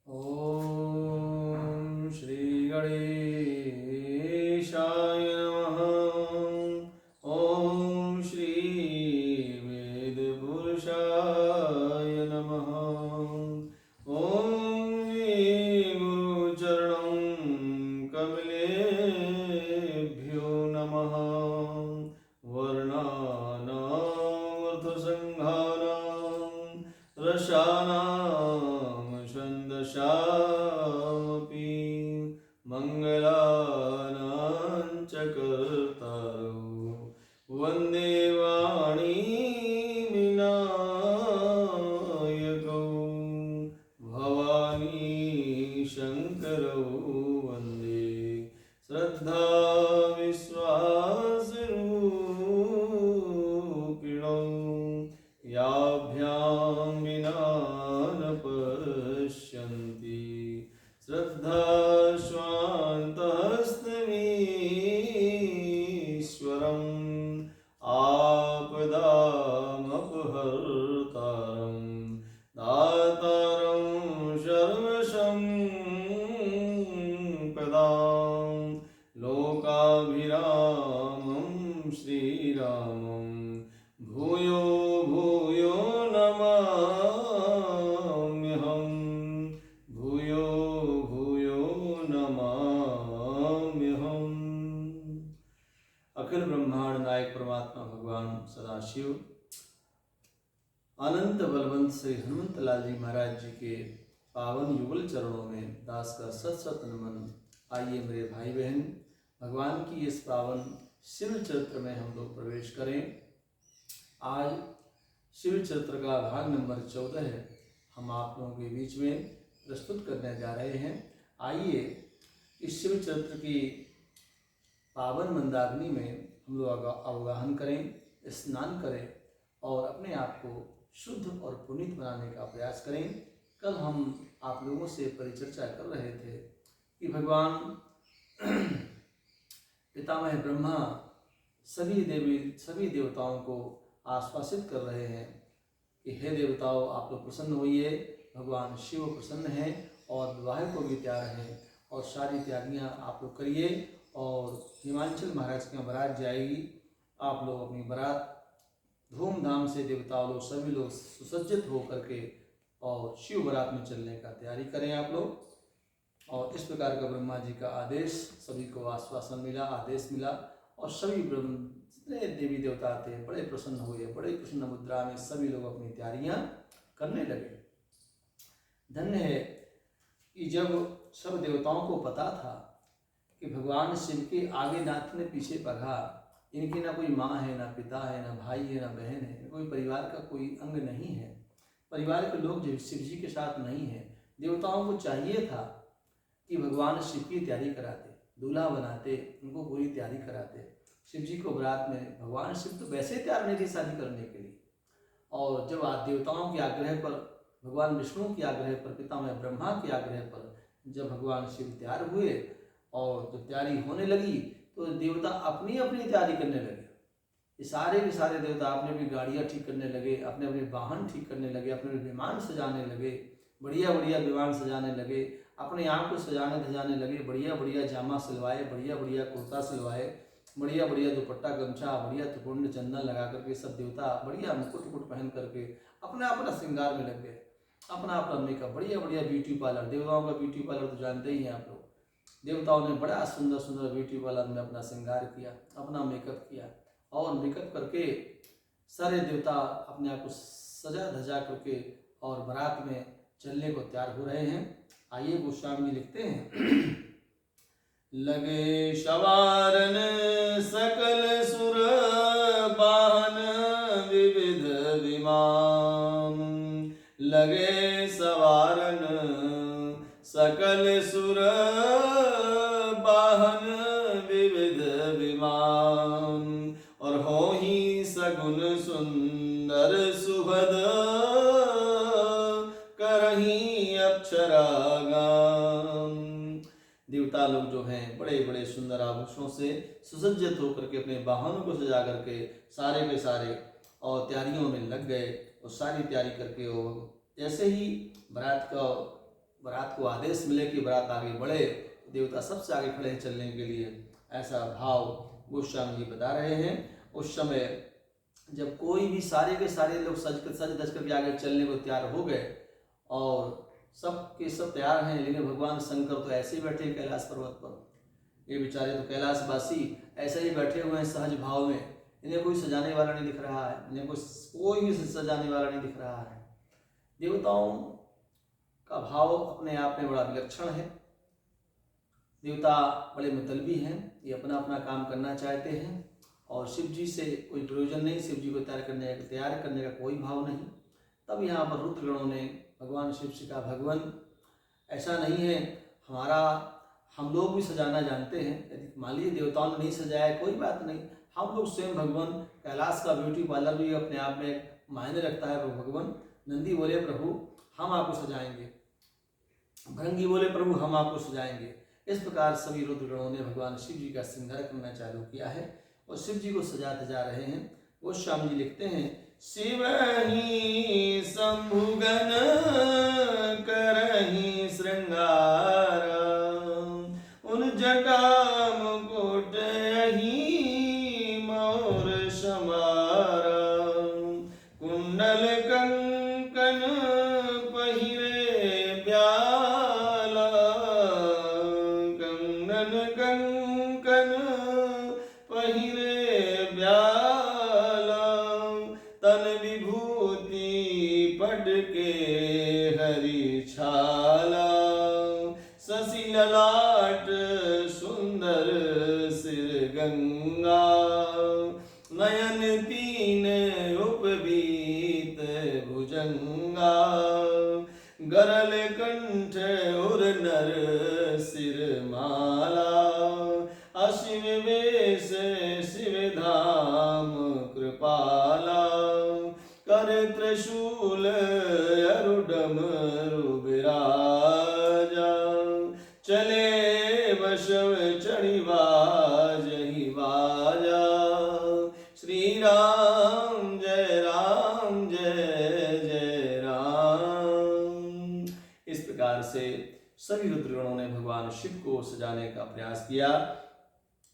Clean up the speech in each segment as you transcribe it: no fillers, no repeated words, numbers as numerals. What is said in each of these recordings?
ॐ श्री गणेशाय नमः। ॐ श्री वेदपुरुषाय नमः। ॐ गुरुचरणं कमलेभ्यो नमः। वर्णानामर्थसंहारां रसानां छन्दसामपि मङ्गलानां च कर्तारौ वन्दे वाणीविनायकौ भवानी शङ्करौ वन्दे श्रद्धा विश्वासरूपिणौ याभ्यां विना न पश्यन्ति श्रद्धाश्वान्तहस्तमीश्वरम् आपदामपहर्तारं दातारं सर्वसम्पदां लोकाभिरामं श्रीरामं भूयो भूयो नमाम्यहम्। भूयो भूयो नमाम्यहम्। अखिल ब्रह्मांड नायक परमात्मा भगवान सदाशिव अनंत बलवंत श्री हनुमत लाल जी महाराज जी के पावन युगल चरणों में दास का सत सत नमन। आइए मेरे भाई बहन, भगवान की इस पावन शिव चरित्र में हम लोग प्रवेश करें। आज शिव चरित्र का भाग नंबर 14 है, हम आप लोगों के बीच में प्रस्तुत करने जा रहे हैं। आइए इस शिव चरित्र की पावन मंदाग्नि में हम लोग अवगाहन करें, स्नान करें और अपने आप को शुद्ध और पुनीत बनाने का प्रयास करें। कल हम आप लोगों से परिचर्चा कर रहे थे कि भगवान पितामह ब्रह्मा सभी देवताओं को आश्वासित कर रहे हैं कि हे देवताओं, आप लोग प्रसन्न होइए, भगवान शिव प्रसन्न हैं और विवाह को भी तैयार हैं और सारी तैयारियां आप लोग करिए और हिमाचल महाराज के यहाँ बारात जाएगी। आप लोग अपनी बारात धूमधाम से देवताओं लोग सभी लोग सुसज्जित होकर के और शिव बारात में चलने का तैयारी करें आप लोग। और इस प्रकार का ब्रह्मा जी का आदेश, सभी को आश्वासन मिला, आदेश मिला और सभी जितने देवी देवता थे बड़े प्रसन्न हुए। बड़े प्रसन्न मुद्रा में सभी लोग अपनी तैयारियां करने लगे। धन्य है कि जब सब देवताओं को पता था कि भगवान शिव के आगे नाथ ने पीछे पढ़ा, इनकी ना कोई माँ है, ना पिता है, ना भाई है, ना बहन है, कोई परिवार का कोई अंग नहीं है, परिवार के लोग जो शिव जी के साथ नहीं है। देवताओं को चाहिए था कि भगवान शिव की तैयारी कराते, दूल्हा बनाते, उनको पूरी तैयारी कराते। शिव जी को बारात में भगवान शिव तो वैसे तैयार नहीं थे शादी करने के लिए। और जब देवताओं के आग्रह पर, भगवान विष्णु के आग्रह पर, पितामह ब्रह्मा के आग्रह पर जब भगवान शिव तैयार हुए और जब तैयारी होने लगी तो देवता अपनी अपनी तैयारी करने लगे। ये सारे के सारे देवता अपने अपनी गाड़ियाँ ठीक करने लगे, अपने अपने वाहन ठीक करने लगे, अपने अपने विमान सजाने लगे, बढ़िया बढ़िया विमान सजाने लगे, अपने आप को सजाने धजाने लगे, बढ़िया बढ़िया जामा सिलवाए, बढ़िया बढ़िया कुर्ता सिलवाए, बढ़िया बढ़िया दुपट्टा गमछा, बढ़िया त्रिपुंड चंदन लगा करके सब देवता बढ़िया मुकुट मुकुट पहन करके अपना अपना श्रृंगार में लग गए, अपना अपना मेकअप, बढ़िया बढ़िया ब्यूटी पार्लर। देवताओं का ब्यूटी पार्लर तो जानते ही हैं आप लोग। देवताओं ने बड़ा सुंदर सुंदर ब्यूटी पार्लर में अपना श्रृंगार किया, अपना मेकअप किया और मेकअप करके सारे देवता अपने आप को सजा धजा करके और बारात में चलने को तैयार हो रहे हैं। आइए गोस्वामी जी लिखते हैं लगे सवारन सकल सुर वाहन विविध विमान। लगे सवारन सकल सुर वाहन विविध विमान। और हो ही सगुन सुंदर सुभद करही अक्षरागाम। देवता लोग जो हैं बड़े बड़े सुंदर आभूषणों से सुसज्जित होकर के अपने वाहनों को सजा करके सारे के सारे और तैयारियों में लग गए और सारी तैयारी करके वो जैसे ही बारात का बारात को आदेश मिले कि बारात आगे बढ़े, देवता सबसे आगे खड़े हैं चलने के लिए, ऐसा भाव गोस्वामी जी बता रहे हैं। उस समय जब कोई भी सारे के सारे लोग सज धज करके आगे चलने को तैयार हो गए और सब के सब तैयार हैं, लेकिन भगवान शंकर तो ऐसे ही बैठे हैं कैलाश पर्वत पर। ये बेचारे तो कैलाशवासी ऐसे ही बैठे हुए हैं सहज भाव में, इन्हें कोई सजाने वाला नहीं दिख रहा है, इन्हें कोई भी सजाने वाला नहीं दिख रहा है। देवताओं का भाव अपने आप में बड़ा विलक्षण है। देवता बड़े मतलबी हैं, ये अपना अपना काम करना चाहते हैं और शिव जी से कोई प्रयोजन नहीं, शिव जी को तैयार करने का कोई भाव नहीं। तब यहाँ पर रुद्रगणों ने भगवान शिव से कहा, भगवान ऐसा नहीं है, हम लोग भी सजाना जानते हैं, यदि मान लीजिए देवताओं ने नहीं सजाया कोई बात नहीं, हम लोग स्वयं भगवान कैलाश का ब्यूटी पार्लर भी अपने आप में मायने रखता है। भगवान नंदी बोले, प्रभु हम आपको सजाएंगे, भृंगी बोले, प्रभु हम आपको सजाएंगे। इस प्रकार सभी रुद्रगणों ने भगवान शिव जी का श्रृंगार करना चालू किया है और शिव जी को सजाते जा रहे हैं। गोस्वामी जी लिखते हैं, शिव ही शंभुगन करहि श्रृंगार, उन जटा मुकुट ही मोर समार, कुंडल कंकन पहिरे ब्याला, कंकन पहिरे ब्याला, तन विभूति पटके हरि छाला, शशि ललाट सुंदर सिर गंगा, नयन तीन उपवीत भुजंगा, गरल कंठ उर नर सिर माला, अशिव वेश शिव धाम कृपाला, कर त्रिशूल अरुडमरु विराजा, चले वशव चढ़ी बाजहि बाजा, श्री राम जय राम जय जय राम। इस प्रकार से सभी रुद्रगणों ने भगवान शिव को सजाने का प्रयास किया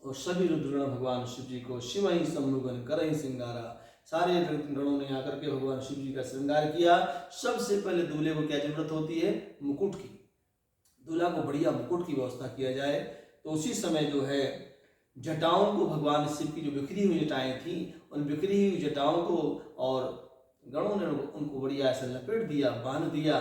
और सभी रुद्रगण भगवान शिव जी को शिव ही शंभुगन करहि श्रृंगारा, सारे रुद्रगणों ने आकर के भगवान शिव जी का श्रृंगार किया। सबसे पहले दूल्हे को क्या जरूरत होती है? मुकुट की। दूल्हा को बढ़िया मुकुट की व्यवस्था किया जाए। तो उसी समय जो है जटाओं को, भगवान शिव की जो बिखरी हुई जटाएं थी, उन बिखरी हुई जटाओं को और गणों ने उनको बढ़िया ऐसे लपेट दिया, बांध दिया,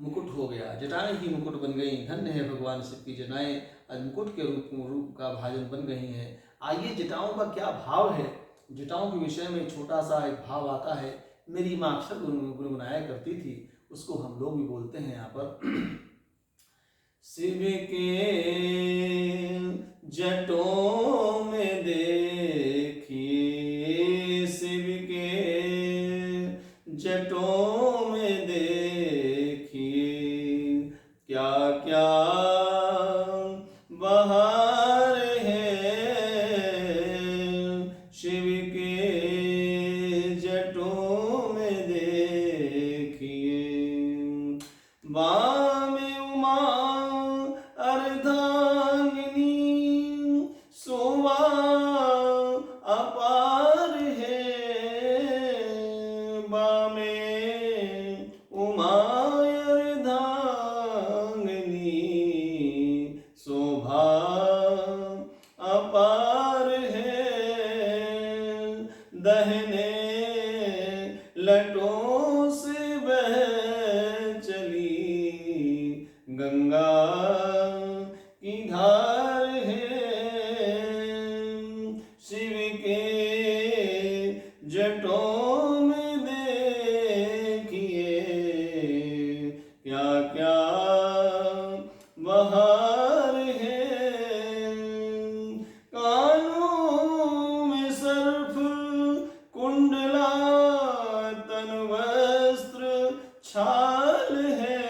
मुकुट हो गया, जटाएं ही मुकुट बन गई। धन्य है भगवान शिव की जटाएं आज मुकुट के रूप का भाजन बन गई हैं। आइए जटाओं का क्या भाव है, जटाओं के विषय में छोटा सा एक भाव आता है। मेरी माँ अक्सर गुनगुनाया करती थी, उसको हम लोग भी बोलते हैं यहाँ पर। शिव के जटों में देखिए, शिव के जटों में देखिए, क्या क्या बहार है, शिव के जटों में देखिए, बामे उमा अर्धांगिनी, शोभा अपार है, बामे उमा अर्धांगिनी, शोभा अपार है, दहने लटों से बह चली गंगा की धार है, शिव के जटों में देखिए, क्या क्या बहार है, कानों में सर्फ कुंडला, तन वस्त्र छाल है,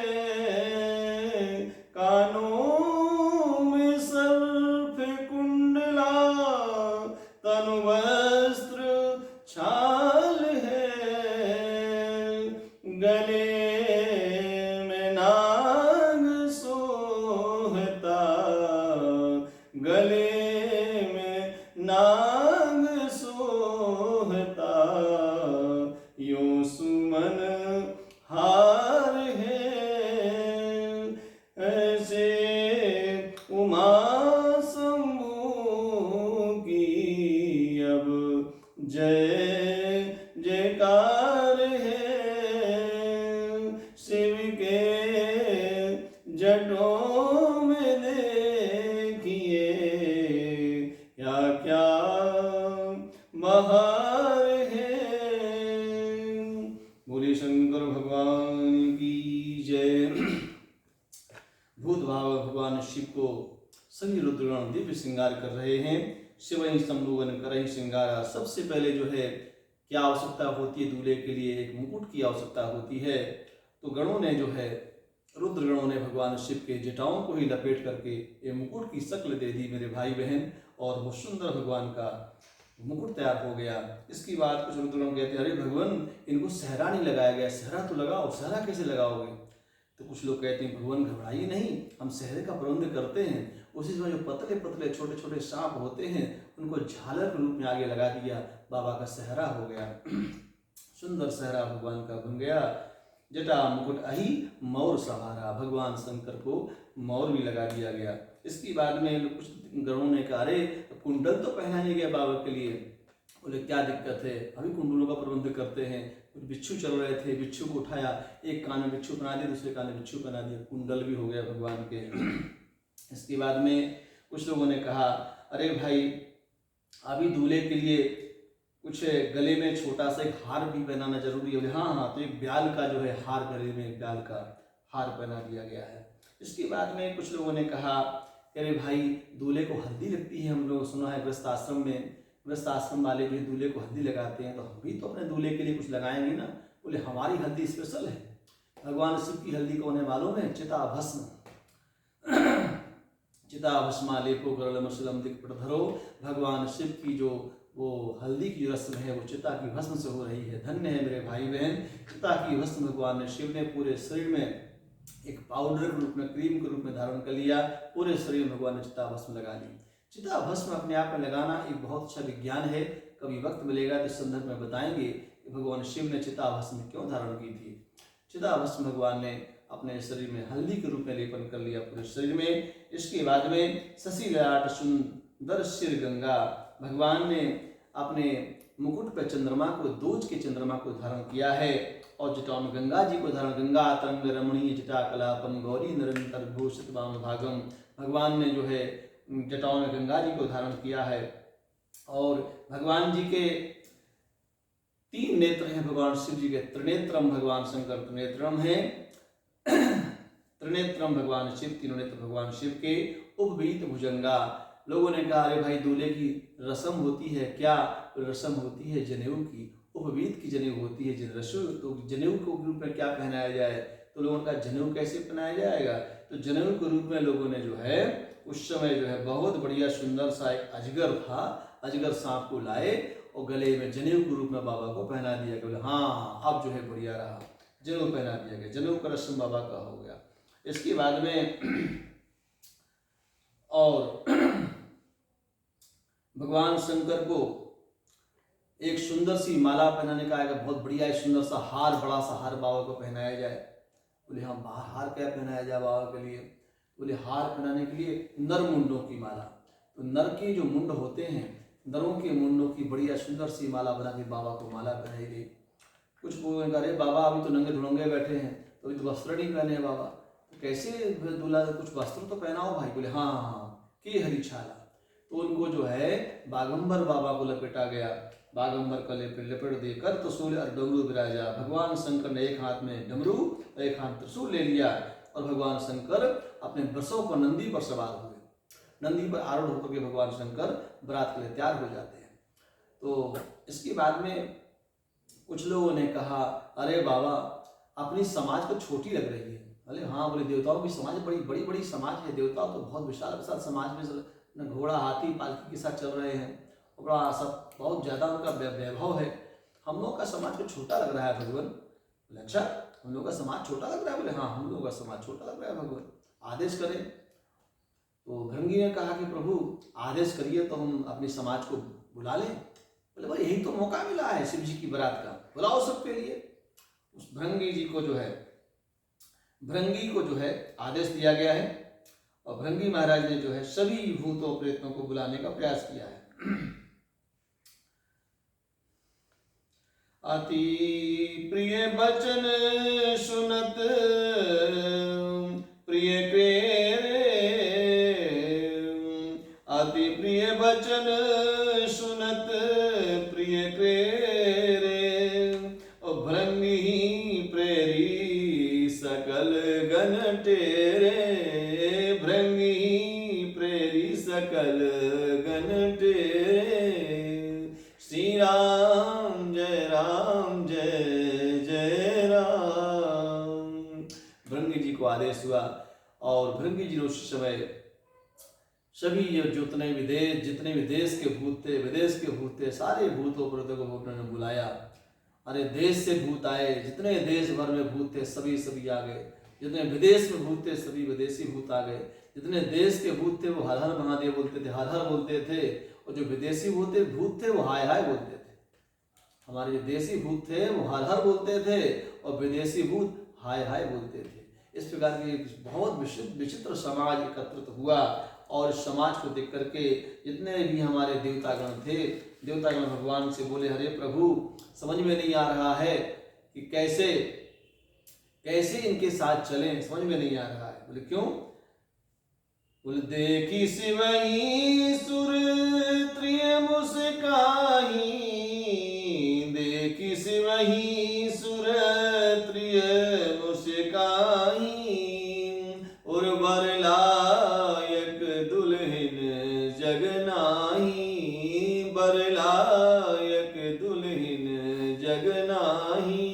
जटों में देखिए क्या क्या बहार है। बोले शंकर भगवान की जय। भूत भाव भगवान शिव को सभी रुद्रगण दिव्य श्रृंगार कर रहे हैं। शिव ही संभोगन कर ही श्रृंगार। सबसे पहले जो है क्या आवश्यकता होती है दूल्हे के लिए, एक मुकुट की आवश्यकता होती है। तो गणों ने जो है रुद्रगणों ने भगवान शिव के जटाओं को ही लपेट करके ये मुकुट की शक्ल दे दी मेरे भाई बहन, और वो सुंदर भगवान का मुकुट तैयार हो गया। इसकी बात कुछ रुद्रगण कहते हैं, अरे भगवान इनको सहरा नहीं लगाया गया, सहरा तो लगाओ। सहरा कैसे लगाओगे? तो कुछ लोग कहते हैं भगवान घबराइए नहीं, हम सहरे का प्रबंध करते हैं। उसी समय जो पतले पतले छोटे छोटे सांप होते हैं उनको झालर के रूप में आगे लगा दिया, बाबा का सहरा हो गया। सुंदर सहरा भगवान का बन गया। जटा मुकुट अहि मौर सहारा, भगवान शंकर को मौर भी लगा दिया गया। इसके बाद में कुछ गणों ने कहा अरे कुंडल तो पहना नहीं गया बाबा के लिए। बोले क्या दिक्कत है, अभी कुंडलों का प्रबंध करते हैं। कुछ बिच्छू चल रहे थे, बिच्छू को उठाया, एक कान में बिच्छू बना दिया, दूसरे कान में बिच्छू बना दिया, कुंडल भी हो गया भगवान के। इसके बाद में कुछ लोगों ने कहा अरे भाई अभी दूल्हे के लिए कुछ गले में छोटा सा एक हार भी पहनाना जरूरी है। हाँ हाँ, तो एक ब्याल का जो है हार, गले में एक ब्याल का हार पहना दिया गया है। इसके बाद में कुछ लोगों ने कहा अरे भाई दूल्हे को हल्दी लगती है, हम लोग सुना है गृहस्थ आश्रम में, गृहस्थ आश्रम वाले जो दूल्हे को हल्दी लगाते हैं, तो हम भी तो अपने दूल्हे के लिए कुछ लगाएंगे ना। बोले हमारी हल्दी स्पेशल है, भगवान शिव की हल्दी कौन है मालूम है? चिता भस्म। चिता भस्मा लेपो गरलमशलम दिक्पटधरो, भगवान शिव की जो वो हल्दी की रस्म है वो चिता की भस्म से हो रही है। धन्य है मेरे भाई बहन, चिता की भस्म भगवान ने शिव ने पूरे शरीर में एक पाउडर के रूप में, क्रीम के रूप में धारण कर लिया। पूरे शरीर में भगवान ने चिता भस्म लगा ली। चिता भस्म अपने आप में लगाना एक बहुत अच्छा विज्ञान है। कभी वक्त मिलेगा तो इस संदर्भ में बताएंगे कि भगवान शिव ने चिता भस्म क्यों धारण की थी। चिता भस्म भगवान ने अपने शरीर में हल्दी के रूप में लेपन कर लिया पूरे शरीर में। इसके बाद में शशि ललाट सुंदर शिर गंगा, भगवान ने अपने मुकुट पर चंद्रमा को, दूज के चंद्रमा को धारण किया है, और जटाओं में गंगा जी को धारण, गंगा तरंग रमणीय जटा कलापम गौरी निरंतर भूषित वाम भागम, भगवान ने जो है जटाओं में गंगा जी को धारण किया है। और भगवान जी के 3 नेत्र हैं, भगवान शिव जी के त्रिनेत्रम, भगवान शंकर त्रिनेत्रम है। त्रिनेत्रम भगवान शिव, तीनों नेत्र भगवान शिव के। उपवीत भुजंगा, लोगों ने कहा अरे भाई दूल्हे की रस्म होती है क्या? रस्म होती है जनेऊ की, उपवीत की जनेऊ होती है रस्म। तो जनेऊ के रूप में क्या पहनाया जाए? तो लोगों का जनेऊ कैसे पहनाया जाएगा? तो जनेऊ के रूप में लोगों ने जो है उस समय जो है बहुत बढ़िया सुंदर सा एक अजगर था, अजगर सांप को लाए और गले में जनेऊ के रूप में बाबा को पहना दिया। बोले हाँ अब जो है बढ़िया रहा, जनेऊ पहना दिया गया, जनेऊ का रस्म बाबा का हो गया। इसके बाद में और भगवान शंकर को एक सुंदर सी माला पहनाने का आएगा, बहुत बढ़िया सुंदर सा हार, बड़ा सा हार बाबा को पहनाया जाए। बोले हाँ हार क्या पहनाया जाए बाबा के लिए? बोले हार पहनाने के लिए नर मुंडों की माला। तो नर के जो मुंड होते हैं, नरों के मुंडों की बढ़िया सुंदर सी माला बना के बाबा को माला पहनाई गई। कुछ बोले अरे बाबा अभी तो नंगे ढूंढे बैठे हैं, तो अभी तो वस्त्र नहीं पहने हैं बाबा, तो कैसे दूल्हा, कुछ वस्त्र तो पहनाओ भाई। बोले हाँ हाँ की हरी छाला। तो उनको जो है बागंबर बाबा को लपेटा गया, बागंबर का लपेट देकर त्रिशूल और डमरू विराजा। भगवान शंकर ने एक हाथ में डमरू और एक हाथ त्रिशूल ले लिया, और भगवान शंकर अपने वृषों पर नंदी पर सवार हुए। नंदी पर आरूढ़ होकर के भगवान शंकर बरात के लिए तैयार हो जाते हैं। तो इसके बाद में कुछ लोगों ने कहा अरे बाबा अपनी समाज को छोटी लग रही है। अरे हाँ, बोले देवताओं की समाज बड़ी बड़ी बड़ी समाज है, देवताओं तो बहुत विशाल विशाल समाज में घोड़ा हाथी पालकी के साथ चल रहे हैं, बड़ा सब बहुत ज़्यादा उनका वैभव है। हम लोग का समाज को छोटा लग रहा है भगवान। बोले अच्छा हम लोग का समाज छोटा लग रहा है? बोले हाँ हम लोग का समाज छोटा लग रहा है भगवान, आदेश करें। तो भृंगी ने कहा कि प्रभु आदेश करिए तो हम अपने समाज को बुला लें। बोले भाई यही तो मौका मिला है शिव जी की बारात का, बुलाओ सबके लिए। उस भृंगी जी को जो है, भृंगी को जो है आदेश दिया गया है, और भृंगी महाराज ने जो है सभी भूतों प्रेतों को बुलाने का प्रयास किया है। अति प्रिय बचन सुनत, प्रिय और भृंगी जी ने उस समय सभी ये जितने भी देश के भूत थे, विदेश के भूत थे, सारे भूतों प्रेतों को भगवान ने बुलाया। अरे देश से भूत आए, जितने देश भर में भूत थे सभी आ गए। जितने विदेश में भूत थे सभी विदेशी भूत आ गए। जितने देश के भूत थे वो हर हर महादेव बोलते थे, हर हर बोलते थे। और जो विदेशी भूत थे वो हाय हाय बोलते थे। हमारे जो देसी भूत थे वो हर हर बोलते थे और विदेशी भूत हाय हाय बोलते थे। इस प्रकार की बहुत विचित्र समाज एकत्रित हुआ। और इस समाज को देख करके जितने भी हमारे देवतागण थे, देवतागण भगवान से बोले, हरे प्रभु समझ में नहीं आ रहा है कि कैसे इनके साथ चलें, समझ में नहीं आ रहा है। बोले क्यों? बोले देखी सिवही सुर त्रिय मुस्काही, देखी सिवही सुर त्रिय मुस्काही, और बरलायक दुल्हन जगनाही, बरलायक दुल्हन जगनाही।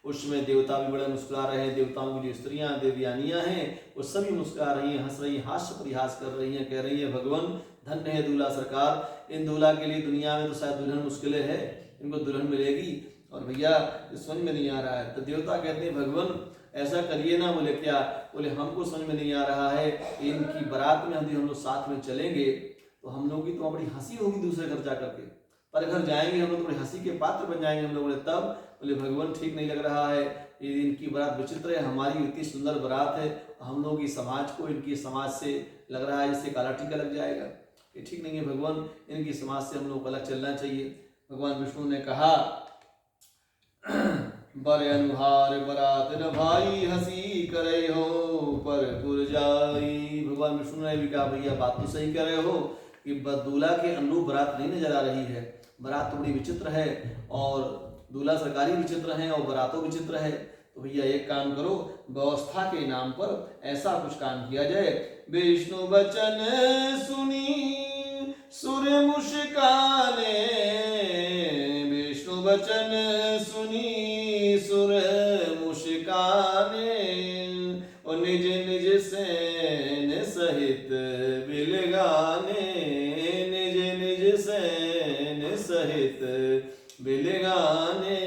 उसमें देवता भी बड़े मुस्कुरा रहे हैं। देवताओं की जो स्त्रियां देवयानियां हैं वो सभी मुस्कुरा रही हैं, हंस रही हैं, हास्य परिहास कर रही हैं, कह रही हैं भगवान धन्य है दूल्हा सरकार। इन दूल्हा के लिए दुनिया में तो शायद दुल्हन मुश्किल है, इनको दुल्हन मिलेगी और भैया समझ में नहीं आ रहा है। तो देवता कहते हैं भगवान ऐसा करिए ना। बोले क्या? बोले हमको समझ में नहीं आ रहा है, इनकी बारात में यदि हम लोग साथ में चलेंगे तो हम लोग की तो बड़ी हंसी होगी दूसरे घर जा करके, पर घर जाएंगे हम लोग तो बड़ी हंसी के पात्र बन जाएंगे हम लोग। बोले तब? बोले भगवान ठीक नहीं लग रहा है, ये इनकी बारात विचित्र है, हमारी इतनी सुंदर बारात है, हम लोग की समाज को इनकी समाज से लग रहा है जैसे काला टीका लग जाएगा, ये ठीक नहीं है भगवान, इनकी समाज से हम लोग को अलग चलना चाहिए। भगवान विष्णु ने कहा बर अनुहार बरात न भाई, हंसी करे हो पर पुर जाई। भगवान विष्णु ने भी कहा भैया बात तो सही कर रहे हो कि दूल्हा के अनुरूप बारात नहीं नजर आ रही है, बारात तो बड़ी विचित्र है और दूल्हा सरकारी विचित्र है और बारातों विचित्र है। तो भैया एक काम करो, व्यवस्था के नाम पर ऐसा कुछ काम किया जाए, विष्णु वचन सुनी सुर मुस्काने, विष्णु वचन सुनी सुर मुस्काने, और निज निज सैन सहित बिलगाने, निज निज सैन सहित बिलगाने।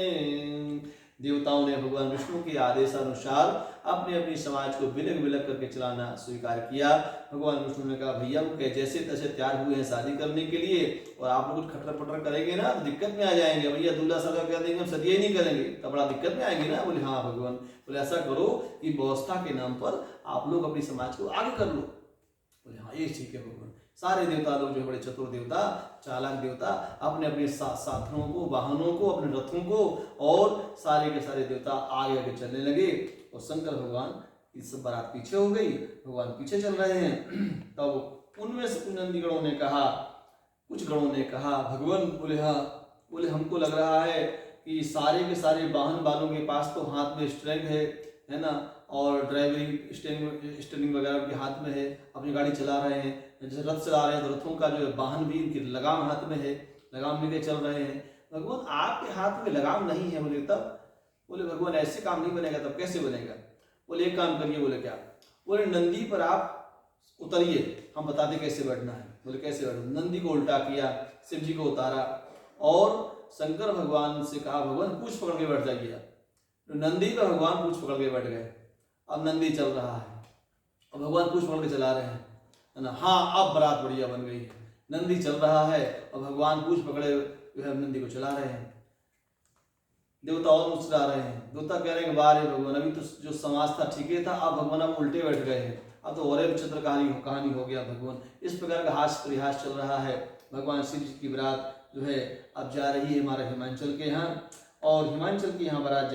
देवताओं ने भगवान विष्णु के आदेशानुसार अपने अपनी समाज को बिलग बिलग करके चलाना स्वीकार किया। भगवान विष्णु ने कहा भैया वो जैसे तैसे तैयार हुए हैं शादी करने के लिए, और आप लोग कुछ खटर पटर करेंगे ना तो दिक्कत में आ जाएंगे। भैया दूल्हा सरकार कह देंगे हम सदिया ही नहीं करेंगे तो बड़ा दिक्कत में आएंगे ना। बोले हाँ भगवान। बोले ऐसा करो कि व्यवस्था के नाम पर आप लोग अपनी समाज को आगे कर लो। बोले हाँ ये ठीक है भगवान। सारे देवता लोग जो है बड़े चतुर देवता, चालाक देवता, अपने अपने साधनों को, वाहनों को, अपने रथों को, और सारे के सारे देवता आगे आगे चलने लगे। और शंकर भगवान की सब बारात पीछे हो गई, भगवान पीछे चल रहे हैं। तब उनमें से कुछ नंदीगणों ने कहा, कुछ गणों ने कहा भगवान, बोले हाँ, बोले हमको लग रहा है कि सारे के सारे वाहन वालों के पास तो हाथ में स्ट्रेंग है ना, और ड्राइवरिंग स्टेरिंग वगैरह के हाथ में है, अपनी गाड़ी चला रहे हैं। जैसे रथ चला रहे हैं तो रथों का जो वाहन भी इनकी लगाम हाथ में है, लगाम लेके चल रहे हैं। भगवान आपके हाथ में लगाम नहीं है। बोले तब? बोले भगवान ऐसे काम नहीं बनेगा, तब कैसे बनेगा? बोले एक काम करिए। बोले क्या? बोले नंदी पर आप उतरिए, हम बताते कैसे बैठना है। बोले कैसे बैठना? नंदी को उल्टा किया, शिव जी को उतारा और शंकर भगवान से कहा भगवान पूछ पकड़ के बैठ जाइए। नंदी पर भगवान पूछ पकड़ के बैठ गए। अब नंदी चल रहा है और भगवान पूछ पकड़ के चला रहे हैं, है ना। हाँ अब बारात बढ़िया बन गई है। नंदी चल रहा है और भगवान पूछ पकड़े जो है नंदी को चला रहे हैं। देवता और मुस्कुरा रहे हैं। देवता कह रहे हैं वाह रे भगवान, अभी तो जो समाज था ठीक ही था, अब भगवान अब उल्टे बैठ गए हैं, अब तो और विचित्र कहानी हो गया भगवान। इस प्रकार का हास्य परिहास चल रहा है। भगवान शिव जी की बारात जो है अब जा रही है हमारे हिमाचल के यहाँ, और हिमाचल की यहाँ बारात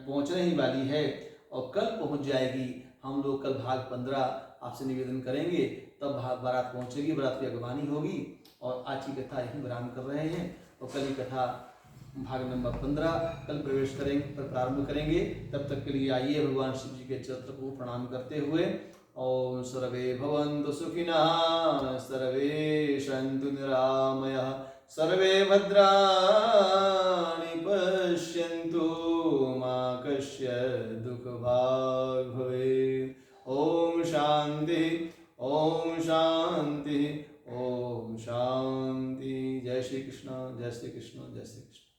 पहुँचने ही वाली है और कल पहुँच जाएगी। हम लोग कल भाग 15 आपसे निवेदन करेंगे, तब बारात पहुँचेगी, बारात की अगवानी होगी। और आज की कथा यही विराम कर रहे हैं और कल की कथा भाग नंबर 15 कल प्रारंभ करेंगे। तब तक के लिए आइए भगवान शिव जी के चरित्र को प्रणाम करते हुए ओम सर्वे भवन्तु सुखिनः, सर्वे सन्तु निरामयाः, सर्वे भद्राणि पश्यन्तु मा कश्चित् दुःखभाग् भवेत्। ओम शांति, ओम शांति, ओम शांति। जय श्री कृष्ण, जय श्री कृष्ण, जय श्री कृष्ण।